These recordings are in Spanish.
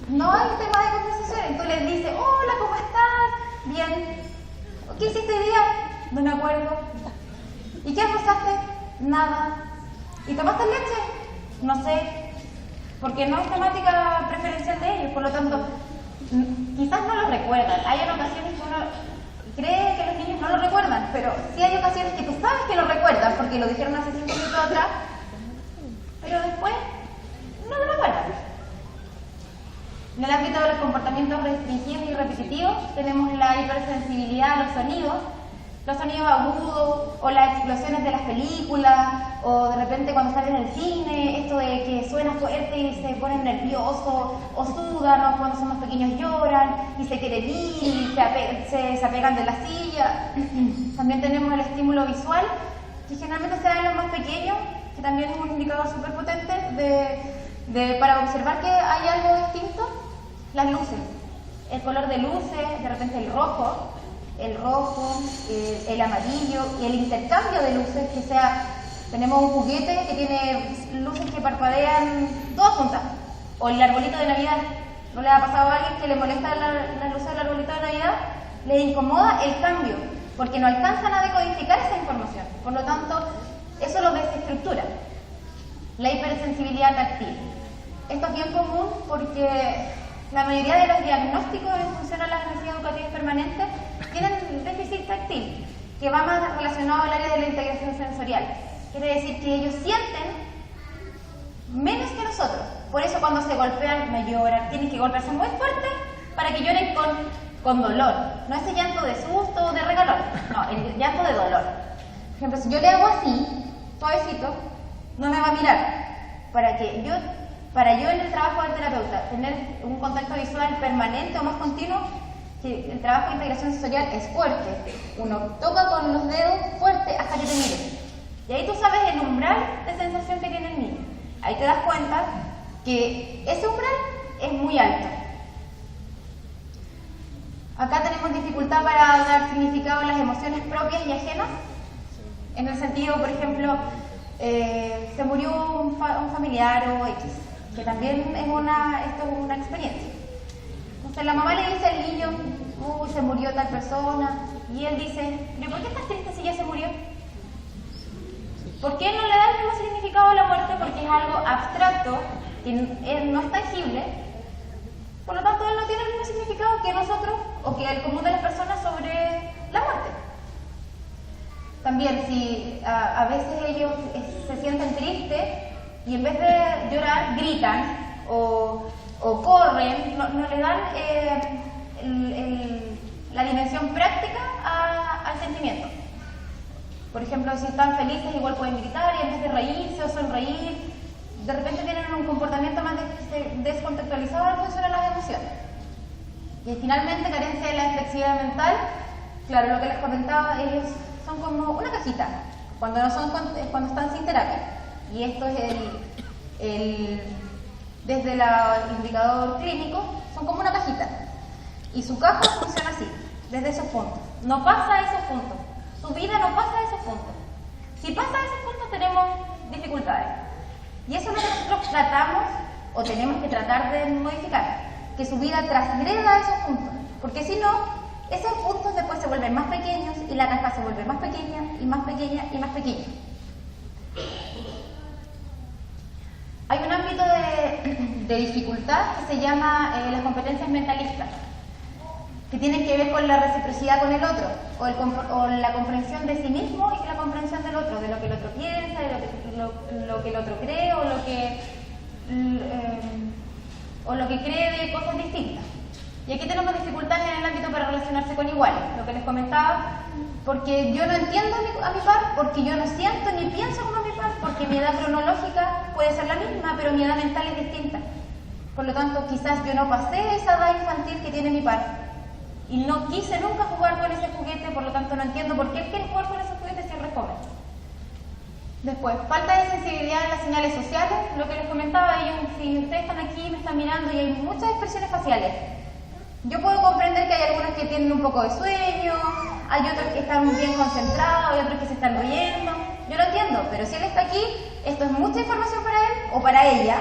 no hay tema de conversación. Y tú les dices, hola, ¿cómo estás? Bien. ¿Qué hiciste hoy día? No me acuerdo. ¿Y qué almorzaste? Nada. ¿Y tomaste leche? No sé. Porque no es temática preferencial de ellos, por lo tanto, quizás no lo recuerdan. Hay ocasiones que uno cree que los niños no lo recuerdan, pero sí hay ocasiones que tú sabes que lo recuerdan, porque lo dijeron hace 5 minutos atrás, pero después no lo recuerdan. En el ámbito de los comportamientos restringidos y repetitivos, tenemos la hipersensibilidad a los sonidos agudos, o las explosiones de las películas, o de repente cuando salen del cine, esto de que suena fuerte y se ponen nerviosos, o sudan, o cuando son más pequeños lloran, y se quieren ir, y se apegan de la silla. También tenemos el estímulo visual, que generalmente se da en los más pequeños, que también es un indicador súper potente para observar que hay algo distinto. Las luces, el color de luces, de repente el rojo, el amarillo y el intercambio de luces, que sea, tenemos un juguete que tiene luces que parpadean todas juntas, o el arbolito de Navidad. ¿No le ha pasado a alguien que le molesta las luces del arbolito de Navidad? Les incomoda el cambio, porque no alcanzan a decodificar esa información, por lo tanto, eso lo desestructura. La hipersensibilidad táctil. Esto es bien común porque la mayoría de los diagnósticos en función a las necesidades educativas permanentes tienen déficit táctil, que va más relacionado al área de la integración sensorial. Quiere decir que ellos sienten menos que nosotros. Por eso cuando se golpean no lloran, tienen que golpearse muy fuerte para que lloren con dolor. No ese llanto de susto o de regalón, no, el llanto de dolor. Por ejemplo, si yo le hago así, suavecito, no me va a mirar. Para yo en el trabajo del terapeuta tener un contacto visual permanente o más continuo, que el trabajo de integración sensorial es fuerte. Uno toca con los dedos fuerte hasta que te mire. Y ahí tú sabes el umbral de sensación que tiene el niño. Ahí te das cuenta que ese umbral es muy alto. Acá tenemos dificultad para dar significado a las emociones propias y ajenas. En el sentido, por ejemplo, se murió un familiar o X, que también esto es una experiencia. Entonces la mamá le dice al niño, se murió tal persona, y él dice, ¿pero por qué estás triste si ya se murió? ¿Por qué no le da el mismo significado a la muerte? Porque es algo abstracto, que no es tangible, por lo tanto él no tiene el mismo significado que nosotros, o que el común de las personas sobre la muerte. También si a veces ellos se sienten tristes, y en vez de llorar, gritan, o corren, no le dan la dimensión práctica al sentimiento. Por ejemplo, si están felices igual pueden gritar y en vez de reírse o sonreír, de repente tienen un comportamiento más descontextualizado en función a las emociones. Y finalmente, carencia de la flexibilidad mental. Claro, lo que les comentaba, ellos son como una cajita cuando están sin terapia. Y esto es desde el indicador clínico, son como una cajita. Y su caja funciona así, desde esos puntos. No pasa a esos puntos. Su vida no pasa a esos puntos. Si pasa a esos puntos, tenemos dificultades. Y eso es lo que nosotros tratamos, o tenemos que tratar de modificar. Que su vida transgreda esos puntos. Porque si no, esos puntos después se vuelven más pequeños y la caja se vuelve más pequeña y más pequeña y más pequeña. Hay un ámbito de dificultad que se llama las competencias mentalistas, que tienen que ver con la reciprocidad con el otro, o la comprensión de sí mismo y la comprensión del otro, de lo que el otro piensa, de lo que el otro cree, o lo que cree de cosas distintas. Y aquí tenemos dificultades en el ámbito para relacionarse con iguales, lo que les comentaba, porque yo no entiendo a mi par, porque yo no siento ni pienso como mi par, porque mi edad cronológica puede ser la misma, pero mi edad mental es distinta. Por lo tanto, quizás yo no pasé esa edad infantil que tiene mi par, y no quise nunca jugar con ese juguete, por lo tanto no entiendo por qué él quiere jugar con ese juguete si él es joven. Después, falta de sensibilidad en las señales sociales, lo que les comentaba, si ustedes están aquí, me están mirando y hay muchas expresiones faciales. Yo puedo comprender que hay algunos que tienen un poco de sueño, hay otros que están bien concentrados, hay otros que se están riendo. Yo lo entiendo, pero si él está aquí, esto es mucha información para él o para ella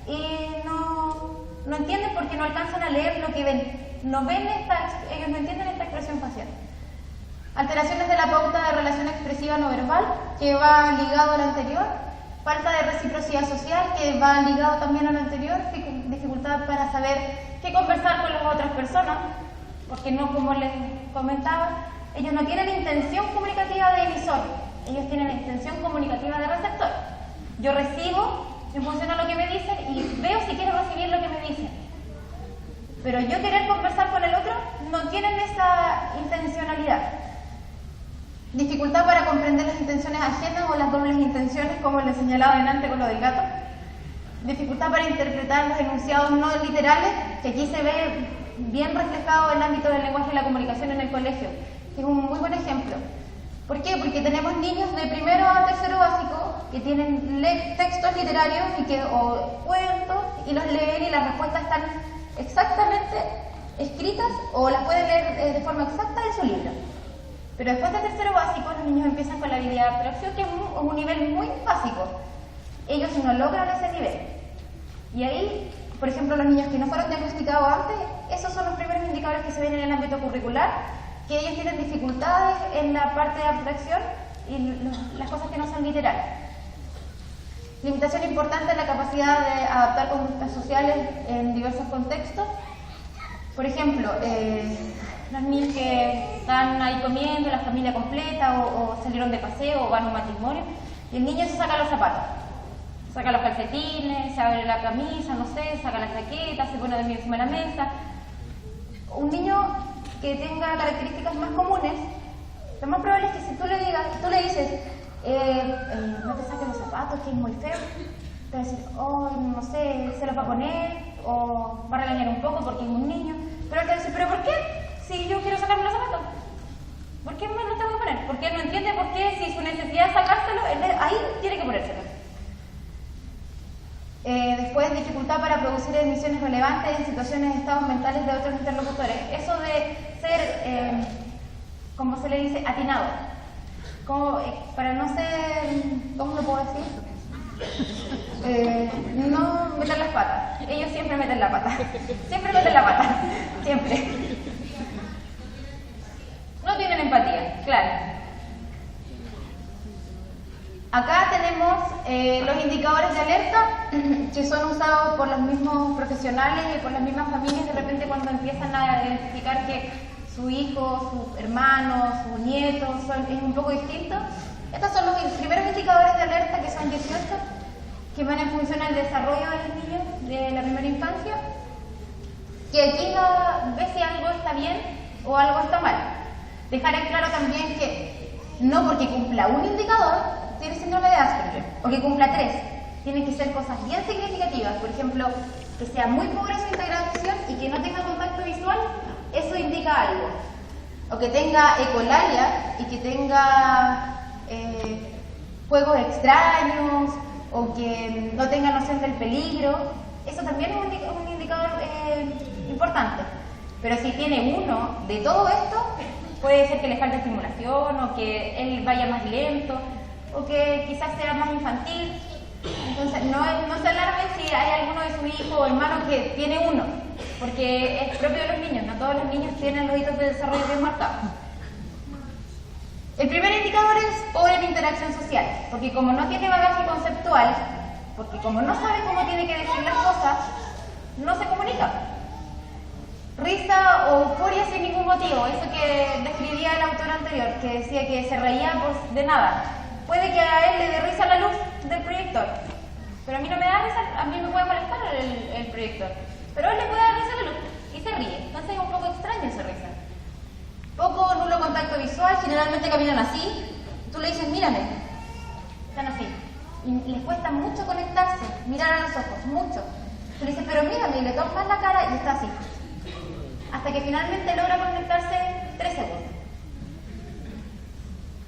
y no entiende porque no alcanzan a leer lo que ven. Ellos no entienden esta expresión facial. Alteraciones de la pauta de relación expresiva no verbal, que va ligado a lo anterior. Falta de reciprocidad social, que va ligado también a lo anterior. Dificultad para saber qué conversar con las otras personas, porque no, como les comentaba, ellos no tienen intención comunicativa de emisor, ellos tienen intención comunicativa de receptor. Yo recibo en función a lo que me dicen y veo si quiero recibir lo que me dicen. Pero yo querer conversar con el otro, no tienen esa intencionalidad. Dificultad para comprender las intenciones ajenas o las dobles intenciones, como les señalaba delante con lo del gato. Dificultad para interpretar los enunciados no literales, que aquí se ve bien reflejado en el ámbito del lenguaje y la comunicación en el colegio, que es un muy buen ejemplo. ¿Por qué? Porque tenemos niños de primero a tercero básico que tienen textos literarios o cuentos y los leen y las respuestas están exactamente escritas o las pueden leer de forma exacta en su libro. Pero después de tercero básico los niños empiezan con la habilidad de abstracción, que es un nivel muy básico. Ellos no logran ese nivel. Y ahí, por ejemplo, los niños que no fueron diagnosticados antes, esos son los primeros indicadores que se ven en el ámbito curricular, que ellos tienen dificultades en la parte de abstracción y las cosas que no son literales. Limitación importante en la capacidad de adaptar conductas sociales en diversos contextos. Por ejemplo, los niños que están ahí comiendo, la familia completa, o salieron de paseo, o van a un matrimonio, y el niño se saca los zapatos, saca los calcetines, se abre la camisa, no sé, saca la chaqueta, se pone encima de la mesa. Un niño que tenga características más comunes, lo más probable es que si tú le dices, no te saques los zapatos, que es muy feo, te va a decir, oh, no sé, se los va a poner, o va a regañar un poco porque es un niño, pero él te va a decir, ¿pero por qué? Si yo quiero sacarme los zapatos, ¿por qué me los tengo que poner? Porque él no entiende por qué, si su necesidad es sacárselo, ahí tiene que ponérselo. Después, dificultad para producir emisiones relevantes en situaciones de estados mentales de otros interlocutores. Eso de ser, como se le dice, atinado. Para no ser, ¿cómo lo puedo decir? No meter las patas. Ellos siempre meten la pata. Siempre meten la pata. Siempre. No tienen empatía, claro. Acá tenemos los indicadores de alerta que son usados por los mismos profesionales y por las mismas familias de repente cuando empiezan a identificar que su hijo, su hermano, su nieto es un poco distinto. Estos son los primeros indicadores de alerta, que son 18, que van en función al desarrollo de los niños de la primera infancia, que aquí ve si algo está bien o algo está mal. Dejar en claro también que no porque cumpla un indicador tiene síndrome de Asperger, o que cumpla 3. Tienen que ser cosas bien significativas. Por ejemplo, que sea muy pobre su integración y que no tenga contacto visual, eso indica algo. O que tenga ecolalia y que tenga juegos extraños, o que no tenga noción del peligro. Eso también es un indicador importante. Pero si tiene uno de todo esto, puede ser que le falte estimulación, o que él vaya más lento, o que quizás sea más infantil. Entonces, no se alarmen si hay alguno de sus hijos o hermanos que tiene uno, porque es propio de los niños, no todos los niños tienen los hitos de desarrollo bien marcados. El primer indicador es pobre en interacción social, porque como no tiene bagaje conceptual, porque como no sabe cómo tiene que decir las cosas, no se comunica. Risa o euforia sin ningún motivo, eso que describía el autor anterior, que decía que se reía de nada. Puede que a él le dé risa la luz del proyector, pero a mí no me da risa, a mí me puede molestar el proyector, pero a él le puede dar risa la luz y se ríe. Entonces es un poco extraño esa risa. Poco o nulo contacto visual, generalmente caminan así. Tú le dices, mírame, están así, y les cuesta mucho conectarse, mirar a los ojos, mucho. Tú le dices, pero mírame, y le tomas la cara y está así, hasta que finalmente logra conectarse 3 segundos.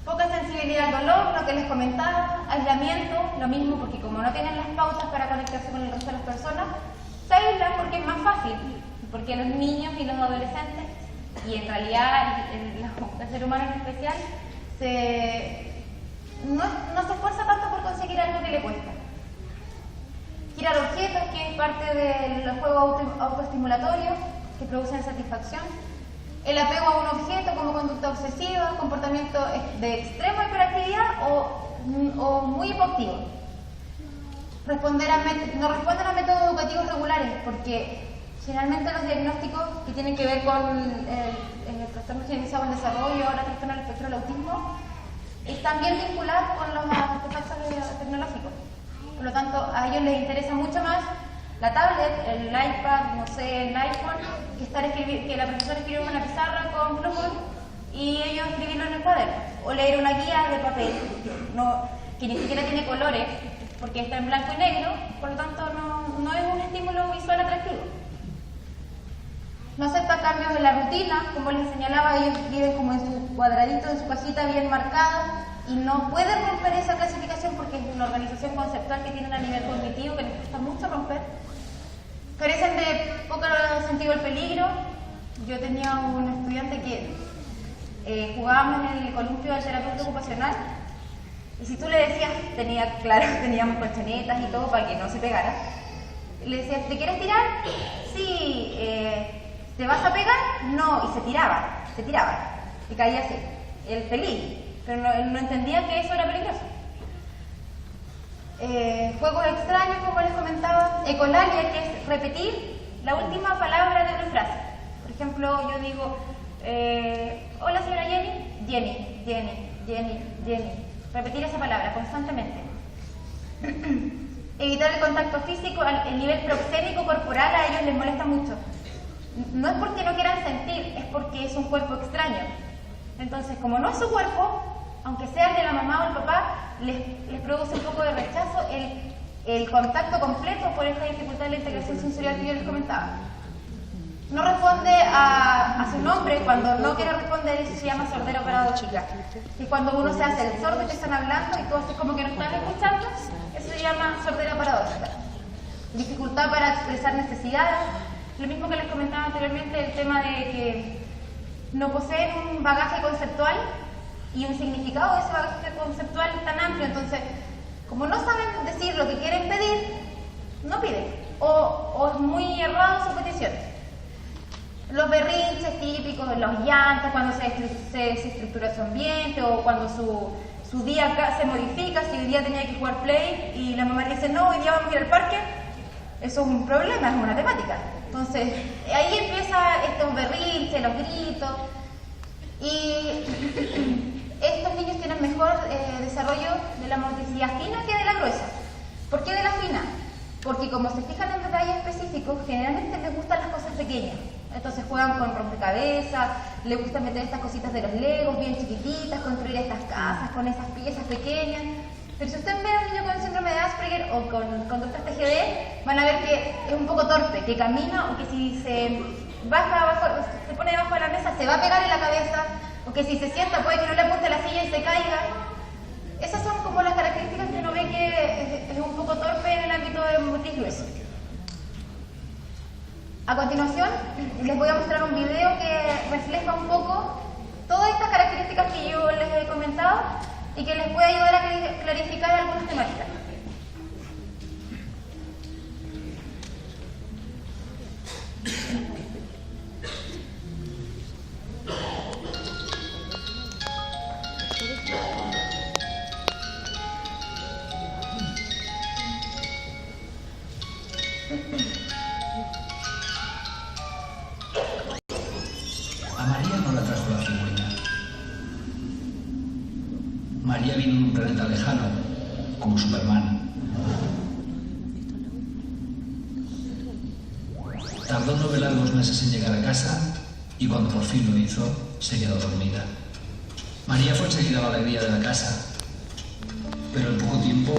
Poca sensibilidad al dolor, lo que les comentaba, aislamiento, lo mismo, porque como no tienen las pausas para conectarse con el resto de las personas, se aíslan porque es más fácil, porque los niños y los adolescentes, y en realidad el ser humano en especial, no se esfuerza tanto por conseguir algo que le cuesta. Girar objetos, que es parte del juego autoestimulatorio, que producen satisfacción. El apego a un objeto como conducta obsesiva, comportamiento de extrema hiperactividad o muy hipoactivo. No responden a métodos educativos regulares, porque generalmente los diagnósticos que tienen que ver con el trastorno generalizado del desarrollo, ahora trastorno del espectro del autismo, están bien vinculados con los artefactos tecnológicos. Por lo tanto, a ellos les interesa mucho más la tablet, el iPad, no sé, el iPhone, que la profesora escribe en una pizarra con plumón y ellos escribirlo en el cuaderno. O leer una guía de papel, que ni siquiera tiene colores, porque está en blanco y negro, por lo tanto no es un estímulo visual atractivo. No acepta cambios en la rutina, como les señalaba, ellos viven como en su cuadradito, en su cajita bien marcada, y no pueden romper esa clasificación porque es una organización conceptual que tienen a nivel cognitivo que les cuesta mucho romper. Carecen de poco sentido del peligro. Yo tenía un estudiante que jugábamos en el columpio del terapeuta ocupacional, y si tú le decías, teníamos colchonetas y todo para que no se pegara, le decías, ¿te quieres tirar? Sí. ¿Te vas a pegar? No. Y se tiraba, y caía así, el feliz, pero no entendía que eso era peligroso. Juegos extraños, como les comentaba. Ecolalia, que es repetir la última palabra de una frase. Por ejemplo, yo digo, hola señora Jenny. Repetir esa palabra constantemente. Evitar el contacto físico. El nivel proxémico corporal a ellos les molesta mucho. No es porque no quieran sentir, es porque es un cuerpo extraño. Entonces, como no es su cuerpo, aunque sea el de la mamá o el papá, les produce un poco de rechazo el contacto completo por esta dificultad de la integración sensorial que yo les comentaba. No responde a su nombre. Cuando no quiere responder, eso se llama sordera paradójica. Y cuando uno se hace el sordo y te están hablando y tú haces como que no estás escuchando, eso se llama sordera paradójica. Dificultad para expresar necesidades. Lo mismo que les comentaba anteriormente, el tema de que no poseen un bagaje conceptual y un significado de ese bagaje conceptual tan amplio. Entonces, como no saben decir lo que quieren pedir, no piden. O es muy errado su petición. Los berrinches típicos, los llantos, cuando se desestructura su ambiente o cuando su día se modifica. Si hoy día tenía que jugar play y la mamá le dice, no, hoy día vamos a ir al parque, eso es un problema, es una temática. Entonces, ahí empieza estos berrinches, los gritos, y estos niños tienen mejor desarrollo de la motricidad fina que de la gruesa. ¿Por qué de la fina? Porque como se fijan en detalles específicos, generalmente les gustan las cosas pequeñas. Entonces juegan con rompecabezas, les gusta meter estas cositas de los legos bien chiquititas, construir estas casas con esas piezas pequeñas. Pero si ustedes ven a un niño con síndrome de Asperger o con conductas TGD, van a ver que es un poco torpe, que camina o que si se pone debajo de la mesa se va a pegar en la cabeza, o que si se sienta puede que no le apunte la silla y se caiga. Esas son como las características que uno ve que es un poco torpe en el ámbito de motriz grueso. A continuación, les voy a mostrar un video que refleja un poco todas estas características que yo les he comentado y que les puede ayudar a clarificar algunas temáticas. A María no la trajo la cigüeña. María vino de un planeta lejano, como Superman. Tardó 9 largos meses en llegar a casa y cuando por fin lo hizo, se quedó dormida. María fue enseguida la alegría de la casa, pero en poco tiempo